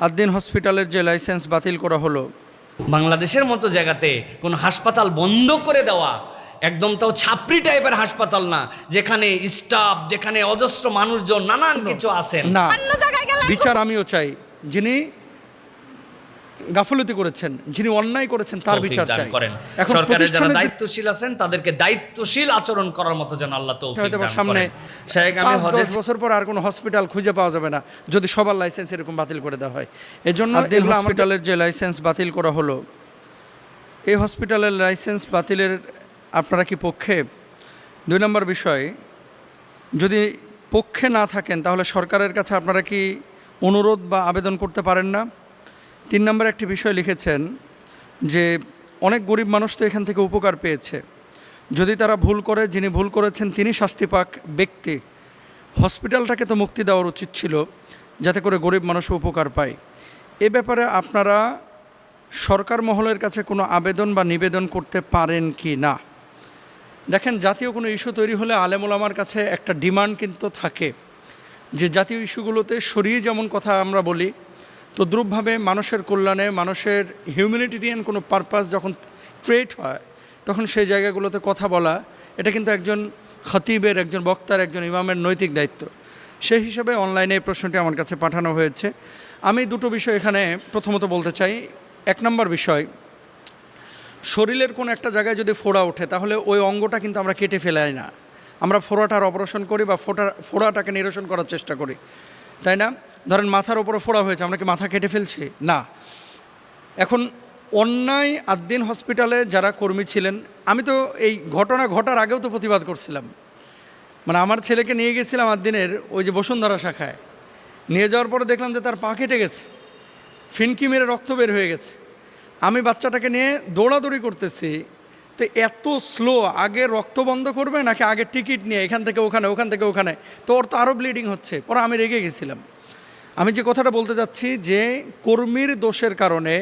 আদ্দিন হসপিটালের যে লাইসেন্স বাতিল করা হলো, বাংলাদেশের মতো জায়গাতে কোনো হাসপাতাল বন্ধ করে দেওয়া, একদম তাও ছাপরি টাইপের হাসপাতাল না, যেখানে স্টাফ, যেখানে অজস্র মানুষজন, নানান কিছু আছেন না, বিচার আমিও চাই। যিনি গাফলতি করেছেন, যিনি অন্যায় করেছেন, তার বিচার চাই। এখন সরকারের যারা দায়িত্বশীল আছেন তাদেরকে দায়িত্বশীল আচরণ করার মতো যেন আল্লাহ তৌফিক দান করেন। সামনে 5-10 বছর পর আর কোনো হসপিটাল খুঁজে পাওয়া যাবে না যদি সবার লাইসেন্স এরকম বাতিল করে দেওয়া হয়। এজন্য আদ্দিন হসপিটালের যে লাইসেন্স বাতিল করা হলো, এই হসপিটালের লাইসেন্স বাতিলের আপনারা কি পক্ষে? 2 নম্বর বিষয়, যদি পক্ষে না থাকেন তাহলে সরকারের কাছে আপনারা কি অনুরোধ বা আবেদন করতে পারেন না? 3 নম্বর একটি বিষয় লিখেছেন যে অনেক গরিব মানুষ তো এখান থেকে উপকার পেয়েছে, যদি তারা ভুল করে, যিনি ভুল করেছেন তিনি শাস্তি পাক ব্যক্তি, হসপিটালটাকে তো মুক্তি দেওয়ার উচিত ছিল যাতে করে গরিব মানুষ উপকার পায়। এ ব্যাপারে আপনারা সরকার মহলের কাছে কোনো আবেদন বা নিবেদন করতে পারেন কি না? দেখেন, জাতীয় কোনো ইস্যু তৈরি হলে আলেম ওলামার কাছে একটা ডিমান্ড কিন্তু থাকে যে জাতীয় ইস্যুগুলোতে সরিয়ে যেমন কথা আমরা বলি, তদ্রূপভাবে মানুষের কল্যাণে, মানুষের হিউম্যানিটেরিয়ান কোনো পারপাস যখন ক্রিয়েট হয় তখন সেই জায়গাগুলোতে কথা বলা, এটা কিন্তু একজন খতিবের, একজন বক্তার, একজন ইমামের নৈতিক দায়িত্ব। সেই হিসাবে অনলাইনে এই প্রশ্নটি আমার কাছে পাঠানো হয়েছে। আমি 2টো বিষয় এখানে প্রথমত বলতে চাই। 1 নম্বর বিষয়, শরীরের কোনো একটা জায়গায় যদি ফোড়া ওঠে তাহলে ওই অঙ্গটা কিন্তু আমরা কেটে ফেলাই না, আমরা ফোড়াটার অপারেশন করি বা ফোড়াটাকে নিরসন করার চেষ্টা করি, তাই না? ধরেন মাথার ওপরে ফোড়া হয়েছে, আমরা কি মাথা কেটে ফেলছি? না। এখন অন্যায় আদ্দিন হসপিটালে যারা কর্মী ছিলেন, আমি তো এই ঘটনা ঘটার আগেও তো প্রতিবাদ করছিলাম। মানে আমার ছেলেকে নিয়ে গেছিলাম আদ্দিনের ওই যে বসুন্ধরা শাখায়, নিয়ে যাওয়ার পরে দেখলাম যে তার পা কেটে গেছে, ফিনকি মেরে রক্ত বের হয়ে গেছে। আমি বাচ্চাটাকে নিয়ে দৌড়াদৌড়ি করতেছি, তো এত স্লো, আগে রক্ত বন্ধ করবে নাকি আগে টিকিট নিয়ে এখান থেকে ওখানে, ওখান থেকে ওখানে, তো ওর তো আরও ব্লিডিং হচ্ছে। পরে আমি রেগে গেছিলাম। আমি যে কথাটা বলতে যাচ্ছি যে কর্মীর দোষের কারণে,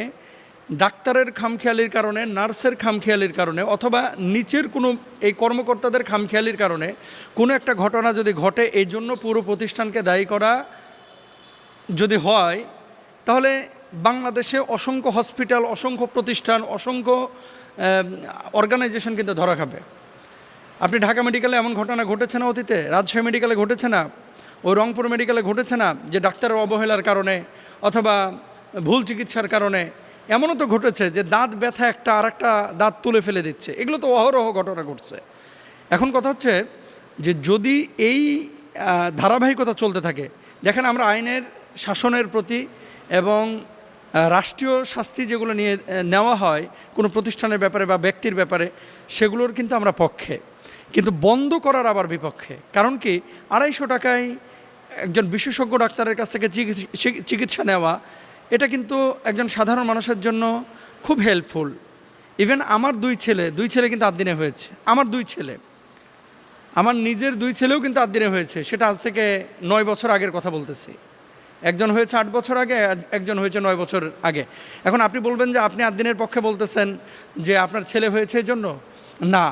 ডাক্তারের খামখেয়ালির কারণে, নার্সের খামখেয়ালির কারণে, অথবা নিচের কোনো এই কর্মকর্তাদের খামখেয়ালির কারণে কোনো একটা ঘটনা যদি ঘটে, এই জন্য পুরো প্রতিষ্ঠানকে দায়ী করা যদি হয়, তাহলে বাংলাদেশে অসংখ্য হসপিটাল, অসংখ্য প্রতিষ্ঠান, অসংখ্য অর্গানাইজেশন কিন্তু ধরা খাবে। আপনি ঢাকা মেডিকেলে এমন ঘটনা ঘটেছে না অতীতে? রাজশাহী মেডিকেলে ঘটেছে না? ওই রংপুর মেডিকেলে ঘটেছে না যে ডাক্তারের অবহেলার কারণে অথবা ভুল চিকিৎসার কারণে? এমনও তো ঘটেছে যে দাঁত ব্যথা একটা আর একটা দাঁত তুলে ফেলে দিচ্ছে। এগুলো তো অহরহ ঘটনা ঘটছে। এখন কথা হচ্ছে যে যদি এই ধারাবাহিকতা চলতে থাকে, দেখেন আমরা আইনের শাসনের প্রতি এবং রাষ্ট্রীয় শাস্তি যেগুলো নিয়ে নেওয়া হয় কোনো প্রতিষ্ঠানের ব্যাপারে বা ব্যক্তির ব্যাপারে, সেগুলোর কিন্তু আমরা পক্ষে, কিন্তু বন্ধ করার আবার বিপক্ষে। কারণ কি, 250 টাকায় একজন বিশেষজ্ঞ ডাক্তারের কাছ থেকে চিকিৎসা নেওয়া, এটা কিন্তু একজন সাধারণ মানুষের জন্য খুব হেল্পফুল। ইভেন আমার 2 ছেলে কিন্তু আদ্দিনে হয়েছে। আমার 2 ছেলে, আমার নিজের 2 ছেলেও কিন্তু আদ্দিনে হয়েছে। সেটা আজ থেকে 9 বছর আগের কথা বলতেছি। একজন হয়েছে 8 বছর আগে, একজন হয়েছে 9 বছর আগে। এখন আপনি বলবেন যে আপনি আদ্দিনের পক্ষে বলতেছেন যে আপনার ছেলে হয়েছে এই জন্য। না,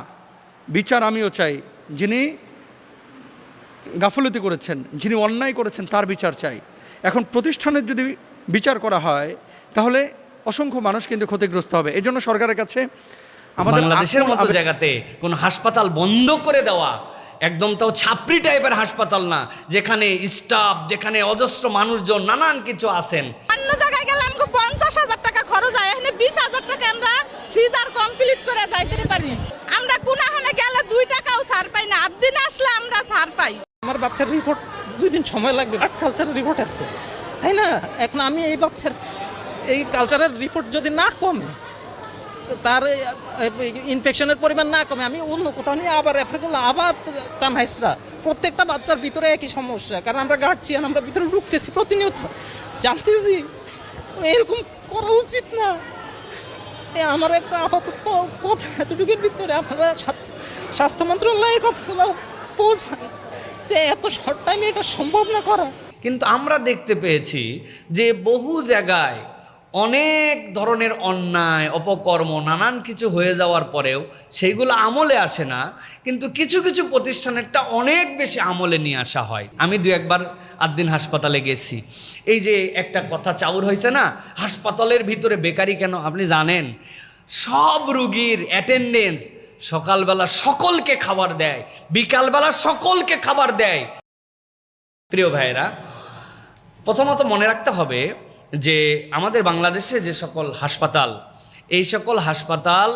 বিচার আমিও চাই। যিনি গাফলতি করেছেন, যিনি অন্যায় করেছেন, তার বিচার চাই। এখন প্রতিষ্ঠানের যদি বিচার করা হয় তাহলে অসংখ্য মানুষ কিন্তু ক্ষতিগ্রস্ত হবে। এই জন্য সরকারের কাছে আমাদের বাংলাদেশের মতো জায়গাতে কোনো হাসপাতাল বন্ধ করে দেওয়া, একদম তাও ছাপরি টাইপের হাসপাতাল না, যেখানে স্টাফ, যেখানে অজস্র মানুষজন, নানান কিছু আছেন। অন্য জায়গায় গেলে আমাকে 50,000 টাকা খরচ হয়, এখানে 20,000 টাকা আমরা সিজার কমপ্লিট করে যাইতে পারি। আমরা কোনাখানে গেলে 2 টাকাও ছাড় পাই না, আদ্দিনে আসলে আমরা ছাড় পাই। আমার বাচ্চার রিপোর্ট 2 দিন সময় লাগবে, ব্লাড কালচারের রিপোর্ট আছে, তাই না? এখন আমি এই বাচ্চার এই কালচারের রিপোর্ট যদি না কমে, তার ইনফেকশনের পরিমাণ না কমে, আমি অন্য কোথাও নিয়ে আবার রেফার করলাম, আবার টানহাইসরা। প্রত্যেকটা বাচ্চার ভিতরে একই সমস্যা, কারণ আমরা গার্জিয়ান, আমরা ভিতরে ঢুকতেছি প্রতিনিয়ত, জানতেছি এরকম করা উচিত না। আমার একটা আপাতত কথা এতটুকুর ভিতরে আপনারা স্বাস্থ্য মন্ত্রণালয়ের কথাগুলো পৌঁছান যে এত শর্ট টাইমে এটা সম্ভব না করা। কিন্তু আমরা দেখতে পেয়েছি যে বহু জায়গায় অনেক ধরনের অন্যায়, অপকর্ম, নানান কিছু হয়ে যাওয়ার পরেও সেইগুলো আমলে আসে না, কিন্তু কিছু কিছু প্রতিষ্ঠানেরটা অনেক বেশি আমলে নিয়ে আসা হয়। আমি 2-1 বার আদ্দিন হাসপাতালে গেছি। এই যে একটা কথা চাউর হয়েছে না, হাসপাতালের ভিতরে বেকারি কেন? আপনি জানেন সব রুগীর অ্যাটেন্ডেন্স সকালবেলা সকলকে খাবার দেয়, বিকালবেলা সকলকে খাবার দেয়। প্রিয় ভাইয়েরা, প্রথমত মনে রাখতে হবে যে আমাদের বাংলাদেশে যে সকল হাসপাতাল, এই সকল হাসপাতাল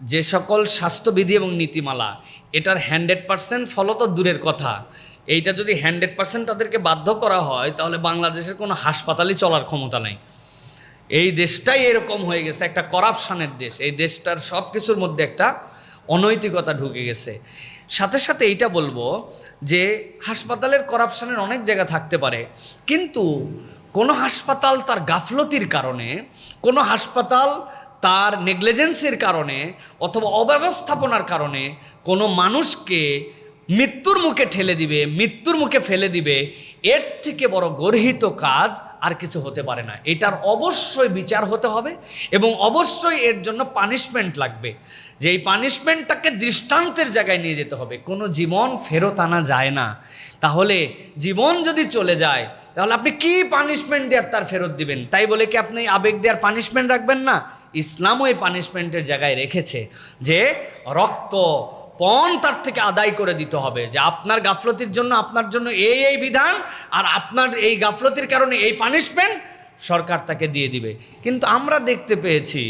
যে সকল স্বাস্থ্যবিধি এবং নীতিমালা, এটার 100% ফলো তো দূরের কথা, এইটা যদি 100% তাদেরকে বাধ্য করা হয় তাহলে বাংলাদেশের কোনো হাসপাতালই চলার ক্ষমতা নাই। এই দেশটাই এরকম হয়ে গেছে, একটা করাপশানের দেশ। এই দেশটার সব কিছুর মধ্যে একটা অনৈতিকতা ঢুকে গেছে। সাথে সাথে এইটা বলবো যে হাসপাতালের করাপশানের অনেক জায়গা থাকতে পারে, কিন্তু কোনো হাসপাতাল তার গাফলতির কারণে, কোনো হাসপাতাল তার নেগলিজেন্সির কারণে অথবা অব্যবস্থাপনার কারণে কোনো মানুষকে মৃত্যুর মুখে ঠেলে দিবে, মৃত্যুর মুখে ফেলে দিবে, এর থেকে বড় গর্হিত কাজ আর কিছু হতে পারে না। এটার অবশ্যই বিচার হতে হবে এবং অবশ্যই এর জন্য পানিশমেন্ট লাগবে, যে এই পানিশমেন্টটাকে দৃষ্টান্তের জায়গায় নিয়ে যেতে হবে। কোনো জীবন ফেরত আনা যায় না। তাহলে জীবন যদি চলে যায় তাহলে আপনি কি পানিশমেন্ট দেওয়ার তার ফেরত দিবেন? তাই বলে কি আপনি আবেগ দেওয়ার পানিশমেন্ট রাখবেন না? ইসলামও এই পানিশমেন্টের জায়গায় রেখেছে যে রক্ত পণ তার থেকে আদায় করে দিতে হবে, যে আপনার গাফলতির জন্য আপনার জন্য এই বিধান, আর আপনার এই গাফলতির কারণে এই পানিশমেন্ট সরকার তাকে দিয়ে দিবে। কিন্তু আমরা দেখতে পেয়েছি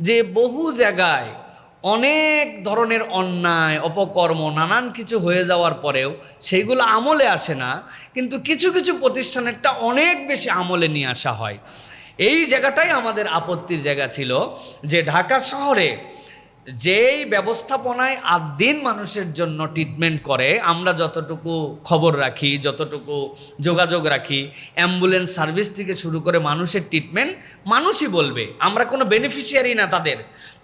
যে বহু জায়গায় অনেক ধরনের অন্যায় অপকর্ম নানান কিছু হয়ে যাওয়ার পরেও সেইগুলো আমলে আসে না, কিন্তু কিছু কিছু প্রতিষ্ঠানেরটা অনেক বেশি আমলে নিয়ে আসা হয়। এই জায়গাটাই আমাদের আপত্তির জায়গা ছিল, যে ঢাকা শহরে যেই ব্যবস্থাপনায় আদ্দিন মানুষের জন্য ট্রিটমেন্ট করে, আমরা যতটুকু খবর রাখি, যতটুকু যোগাযোগ রাখি, অ্যাম্বুলেন্স সার্ভিস থেকে শুরু করে মানুষের ট্রিটমেন্ট মানুষই বলবে। আমরা কোনো বেনিফিশিয়ারি না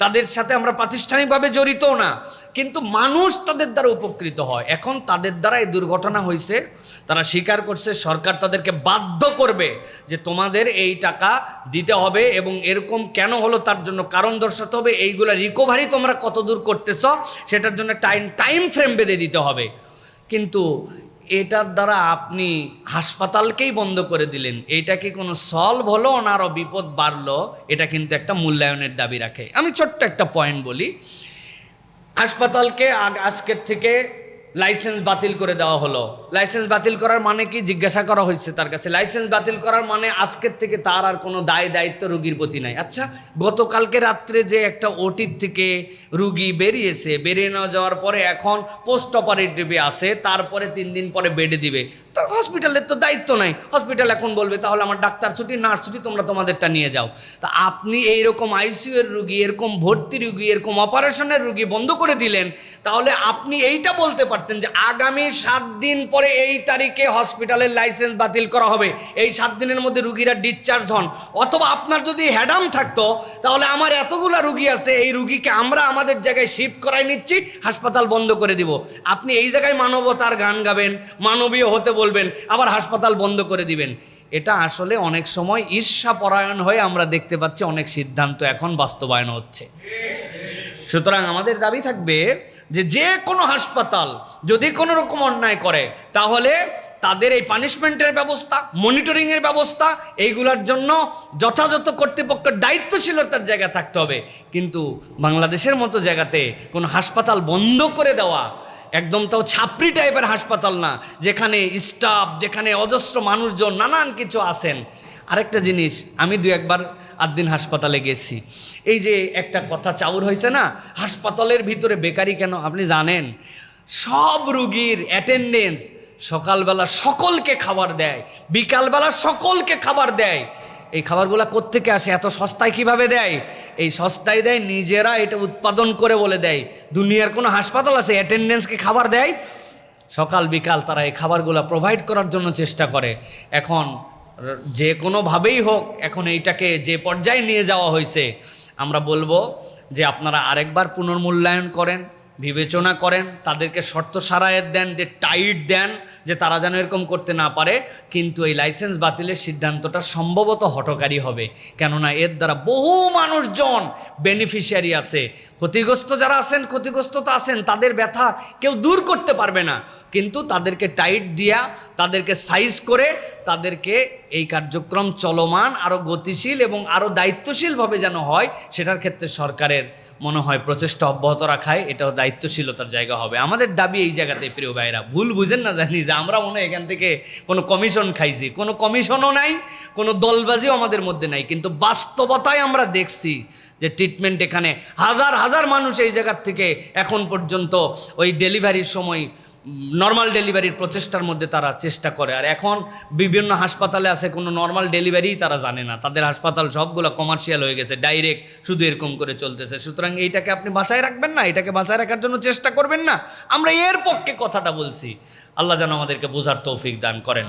তাদের সাথে আমরা প্রাতিষ্ঠানিকভাবে জড়িতও না, কিন্তু মানুষ তাদের দ্বারা উপকৃত হয়। এখন তাদের দ্বারা এই দুর্ঘটনা হয়েছে, তারা স্বীকার করছে, সরকার তাদেরকে বাধ্য করবে যে তোমাদের এই টাকা দিতে হবে এবং এরকম কেন হলো তার জন্য কারণ দর্শাতে হবে, এইগুলা রিকভারি তোমরা কত দূর করতেছ সেটার জন্য টাইম ফ্রেম বেঁধে দিতে হবে। কিন্তু এটার দ্বারা আপনি হাসপাতালকেই বন্ধ করে দিলেন, এইটা কি কোনো সলভ হলো না আরও বিপদ বাড়লো? এটা কিন্তু একটা মূল্যায়নের দাবি রাখে। আমি ছোট্ট একটা পয়েন্ট বলি, হাসপাতালকে আজকের থেকে লাইসেন্স বাতিল করে দেওয়া হলো। লাইসেন্স বাতিল করার মানে কি জিজ্ঞাসা করা হয়েছে তার কাছে? লাইসেন্স বাতিল করার মানে আজকের থেকে তার আর কোনো দায়িত্ব রুগীর প্রতি নাই। আচ্ছা, গতকালকে রাত্রে যে একটা ওটির থেকে রুগী বেরিয়ে না যাওয়ার পরে এখন পোস্ট অপারেটিভে আসে, তারপরে 3 দিন পরে বেডে দিবে, তার হসপিটালের তো দায়িত্ব নাই। হসপিটাল এখন বলবে তাহলে আমার ডাক্তার ছুটি, নার্স ছুটি, তোমরা তোমাদেরটা নিয়ে যাও। তা আপনি এইরকম আইসিইউ এর রুগী, এরকম ভর্তি রুগী, এরকম অপারেশনের রুগী বন্ধ করে দিলেন, তাহলে আপনি এইটা বলতে পারতেন যে আগামী 7 দিন পরে এই তারিখে হসপিটালের লাইসেন্স বাতিল করা হবে, এই 7 দিনের মধ্যে রুগীরা ডিসচার্জ হন। অথবা আপনার যদি হ্যাডাম থাকতো তাহলে আমার এতগুলা রুগী আছে, এই রুগীকে আমরা আমাদের জায়গায় শিফট করাই নিচ্ছি, হাসপাতাল বন্ধ করে দিব। আপনি এই জায়গায় মানবতার গান গাবেন, মানবীয় হতে বলবেন, আবার হাসপাতাল বন্ধ করে দিবেন। এটা আসলে অনেক সময় ঈর্ষাপরায়ণ হয়ে আমরা দেখতে পাচ্ছি অনেক সিদ্ধান্ত এখন বাস্তবায়ন হচ্ছে। সুতরাং আমাদের দাবি থাকবে যে কোনো হাসপাতাল যদি কোনো রকম অন্যায় করে তাহলে তাদের এই পানিশমেন্টের ব্যবস্থা, মনিটরিংয়ের ব্যবস্থা, এইগুলোর জন্য যথাযথ কর্তৃপক্ষের দায়িত্বশীলতার জায়গা থাকতে হবে। কিন্তু বাংলাদেশের মতো জায়গাতে কোনো হাসপাতাল বন্ধ করে দেওয়া, একদম তাও ছাপরি টাইপের হাসপাতাল না, যেখানে স্টাফ, যেখানে অজস্র মানুষজন নানান কিছু আছেন। আরেকটা জিনিস, আমি 2-1 আদ্দিন হাসপাতালে গেছি। এই যে একটা কথা চাউর হয়েছে না, হাসপাতালের ভিতরে বেকারি কেন? আপনি জানেন সব রুগীর অ্যাটেন্ডেন্স সকালবেলা সকলকে খাবার দেয়, বিকালবেলা সকলকে খাবার দেয়। এই খাবারগুলো কোত্থেকে আসে? এত সস্তায় কিভাবে দেয়? এই সস্তায় দেয়, নিজেরা এটা উৎপাদন করে বলে দেয়। দুনিয়ার কোনো হাসপাতাল আছে অ্যাটেন্ডেন্সকে খাবার দেয়? সকাল বিকাল তারা এই খাবারগুলো প্রোভাইড করার জন্য চেষ্টা করে। এখন যে কোনোভাবেই হোক, এখন এইটাকে যে পর্যায়ে নিয়ে যাওয়া হয়েছে, আমরা বলবো যে আপনারা আরেকবার পুনর্মূল্যায়ন করেন, বিবেচনা করেন, তাদেরকে শর্ত সারায়েত দেন, যে টাইট দেন, যে তারা যেন এরকম করতে না পারে। কিন্তু এই লাইসেন্স বাতিলের সিদ্ধান্তটা সম্ভবত হঠকারী হবে, কেননা এর দ্বারা বহু মানুষজন বেনিফিশিয়ারি আছে। ক্ষতিগ্রস্ত যারা আছেন, ক্ষতিগ্রস্ত তো আছেন, তাদের ব্যথা কেউ দূর করতে পারবে না, কিন্তু তাদেরকে টাইট দিয়া, তাদেরকে সাইজ করে, তাদেরকে এই কার্যক্রম চলমান আরও গতিশীল এবং আরও দায়িত্বশীলভাবে যেন হয়, সেটার ক্ষেত্রে সরকারের মনে হয় প্রচেষ্টা অব্যাহত রাখায় এটাও দায়িত্বশীলতার জায়গা হবে। আমাদের দাবি এই জায়গাতে, প্রিয় ভাইরা, ভুল বুঝেন না জানি যে আমরা মনে হয় এখান থেকে কোনো কমিশন খাইছি, কোনো কমিশনও নাই, কোনো দলবাজিও আমাদের মধ্যে নাই, কিন্তু বাস্তবতায় আমরা দেখছি যে ট্রিটমেন্ট এখানে হাজার হাজার মানুষ এই জায়গার থেকে এখন পর্যন্ত ওই ডেলিভারির সময় নর্মাল ডেলিভারির প্রচেষ্টার মধ্যে তারা চেষ্টা করে। আর এখন বিভিন্ন হাসপাতালে আছে কোনো নর্মাল ডেলিভারিই তারা জানে না, তাদের হাসপাতাল সবগুলো কমার্শিয়াল হয়ে গেছে, ডাইরেক্ট শুধু এরকম করে চলতেছে। সুতরাং এইটাকে আপনি বাঁচায় রাখবেন না, এটাকে বাঁচায় রাখার জন্য চেষ্টা করবেন না। আমরা এর পক্ষে কথাটা বলছি। আল্লাহ যেন আমাদেরকে বোঝার তৌফিক দান করেন।